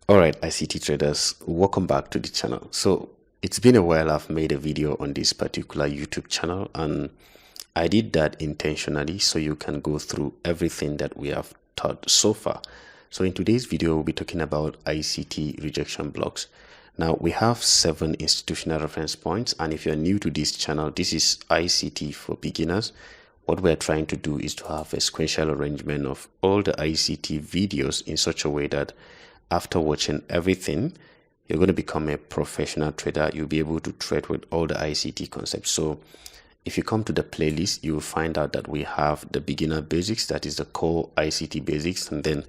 Alright, ICT traders, welcome back to the channel. So it's been a while I've made a video on this particular YouTube channel, and I did that intentionally so you can go through everything that we have taught so far. So in today's video, we'll be talking about ICT rejection blocks. Now we have 7 institutional reference points, and if you're new to this channel, this is ICT for beginners. What we're trying to do is to have a sequential arrangement of all the ICT videos in such a way that after watching everything, you're going to become a professional trader. You'll be able to trade with all the ICT concepts. So if you come to the playlist, you'll find out that we have the beginner basics, that is the core ICT basics, and then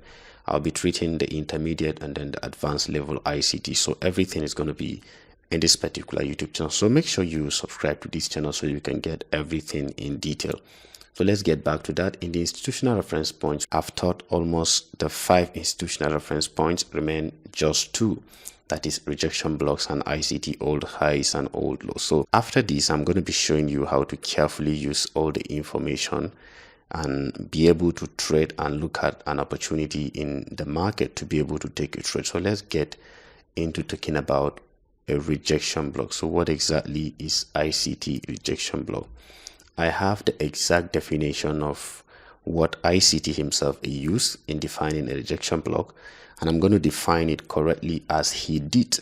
I'll be treating the intermediate and then the advanced level ICT. So everything is going to be in this particular YouTube channel. So make sure you subscribe to this channel so you can get everything in detail. So let's get back to that. In the institutional reference points, I've taught almost the 5 institutional reference points, remain just 2. That is rejection blocks and ICT old highs and old lows. So after this, I'm going to be showing you how to carefully use all the information and be able to trade and look at an opportunity in the market to be able to take a trade. So let's get into talking about a rejection block. So what exactly is ICT rejection block? I have the exact definition of what ICT himself used in defining a rejection block, and I'm going to define it correctly as he did,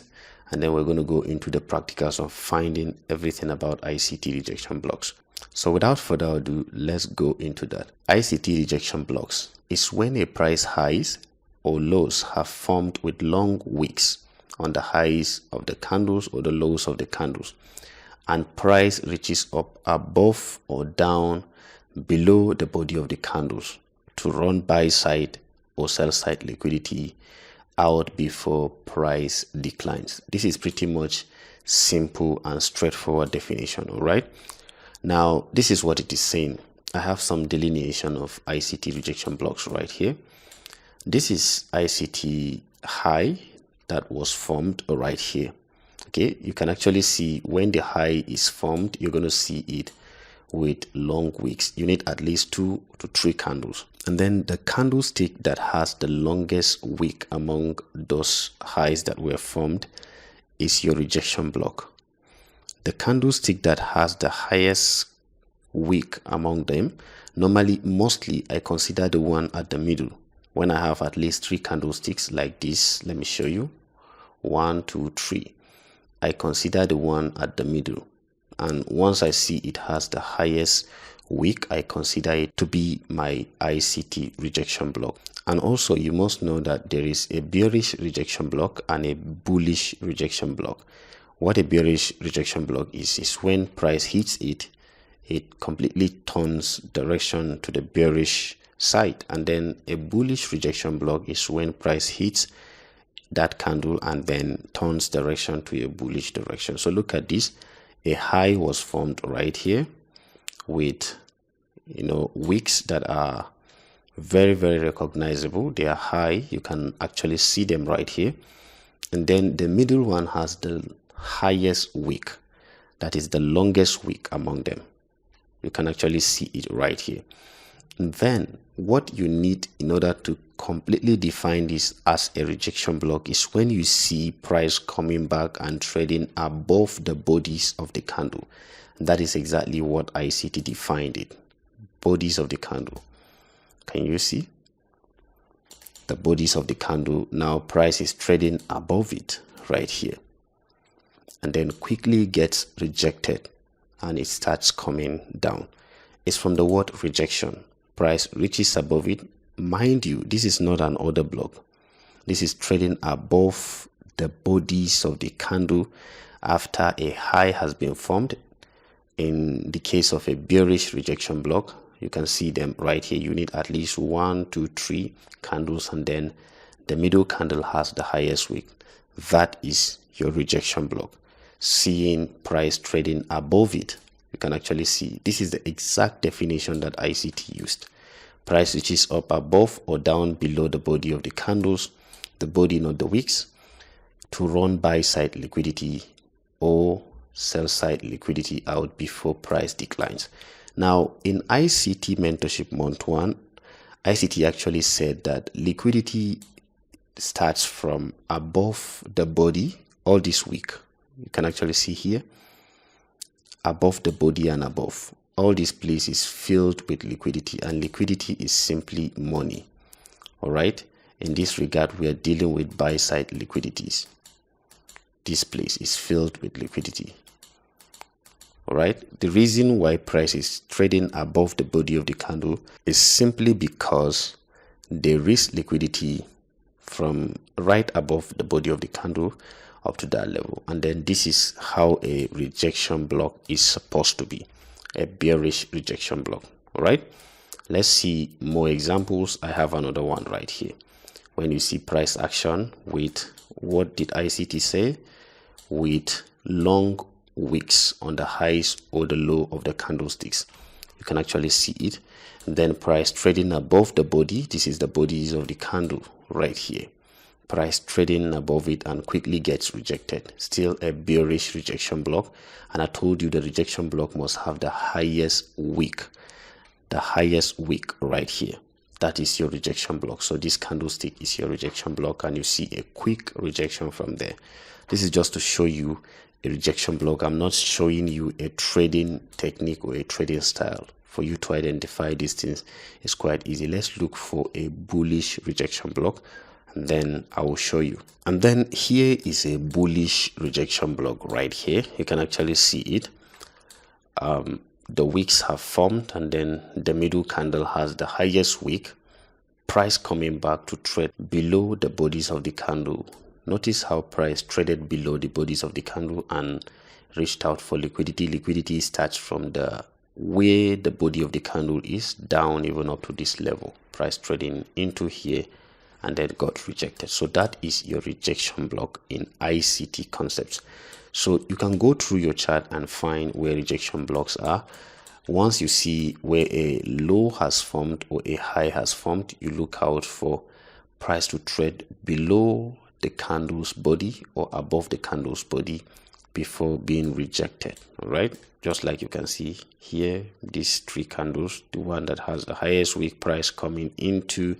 and then we're going to go into the practicals of finding everything about ICT rejection blocks. So without further ado, let's go into that. ICT rejection blocks is when a price highs or lows have formed with long wicks on the highs of the candles or the lows of the candles, and price reaches up above or down below the body of the candles to run buy side or sell side liquidity out before price declines. This is pretty much simple and straightforward definition. All right, now this is what it is saying. I have some delineation of ICT rejection blocks right here. This is ICT high that was formed right here. Okay, you can actually see when the high is formed, you're going to see it with long wicks. You need at least 2 to 3 candles, and then the candlestick that has the longest wick among those highs that were formed is your rejection block. The candlestick that has the highest wick among them, mostly I consider the one at the middle. When I have at least 3 candlesticks like this, let me show you, 1, 2, 3. I consider the one at the middle, and once I see it has the highest wick, I consider it to be my ICT rejection block. And also you must know that there is a bearish rejection block and a bullish rejection block. What a bearish rejection block is when price hits it, it completely turns direction to the bearish side, and then a bullish rejection block is when price hits that candle and then turns direction to a bullish direction. So look at this. A high was formed right here with wicks that are very recognizable. They are high, you can actually see them right here, and then the middle one has the highest wick, that is the longest wick among them. You can actually see it right here. And then what you need in order to completely define this as a rejection block is when you see price coming back and trading above the bodies of the candle. That is exactly what ICT defined it. Bodies of the candle. Can you see? The bodies of the candle. Now price is trading above it right here, and then quickly gets rejected and it starts coming down. It's from the word rejection. Price reaches above it. Mind you, this is not an order block. This is trading above the bodies of the candle after a high has been formed. In the case of a bearish rejection block, you can see them right here. You need at least 1, 2, 3 candles, and then the middle candle has the highest wick. That is your rejection block. Seeing price trading above it, you can actually see this is the exact definition that ICT used. Price reaches up above or down below the body of the candles, the body, not the wicks, to run buy side liquidity or sell side liquidity out before price declines. Now in ICT mentorship month 1, ICT actually said that liquidity starts from above the body all this week. You can actually see here, above the body and above. All this place is filled with liquidity, and liquidity is simply money. All right. In this regard, we are dealing with buy side liquidities. This place is filled with liquidity. All right. The reason why price is trading above the body of the candle is simply because there is liquidity from right above the body of the candle up to that level. And then this is how a rejection block is supposed to be, a bearish rejection block. All right. Let's see more examples. I have another one right here. When you see price action with, what did ICT say? With long wicks on the highs or the low of the candlesticks, you can actually see it. And then price trading above the body. This is the bodies of the candle right here. Price trading above it and quickly gets rejected. Still a bearish rejection block. And I told you the rejection block must have the highest wick. The highest wick right here. That is your rejection block. So this candlestick is your rejection block, and you see a quick rejection from there. This is just to show you a rejection block. I'm not showing you a trading technique or a trading style. For you to identify these things is quite easy. Let's look for a bullish rejection block, and then I will show you. And then here is a bullish rejection block right here. You can actually see it. The wicks have formed, and then the middle candle has the highest wick. Price coming back to trade below the bodies of the candle. Notice how price traded below the bodies of the candle and reached out for liquidity. Liquidity starts from the where the body of the candle is down even up to this level. Price trading into here and then got rejected. So that is your rejection block in ICT concepts. So you can go through your chart and find where rejection blocks are. Once you see where a low has formed or a high has formed, you look out for price to trade below the candle's body or above the candle's body before being rejected. All right. Just like you can see here, these three candles, the one that has the highest wick, price coming into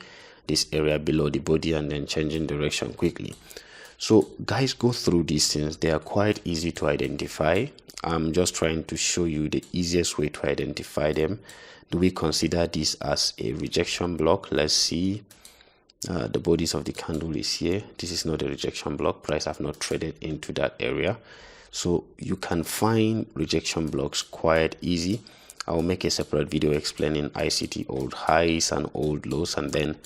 this area below the body and then changing direction quickly. So guys, go through these things. They are quite easy to identify. I'm just trying to show you the easiest way to identify them. Do we consider this as a rejection block? Let's see. The bodies of the candle is here. This is not a rejection block. Price have not traded into that area. So you can find rejection blocks quite easy. I will make a separate video explaining ICT old highs and old lows, and then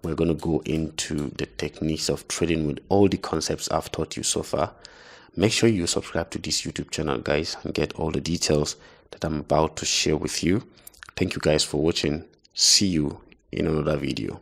we're going to go into the techniques of trading with all the concepts I've taught you so far. Make sure you subscribe to this YouTube channel, guys, and get all the details that I'm about to share with you. Thank you guys for watching. See you in another video.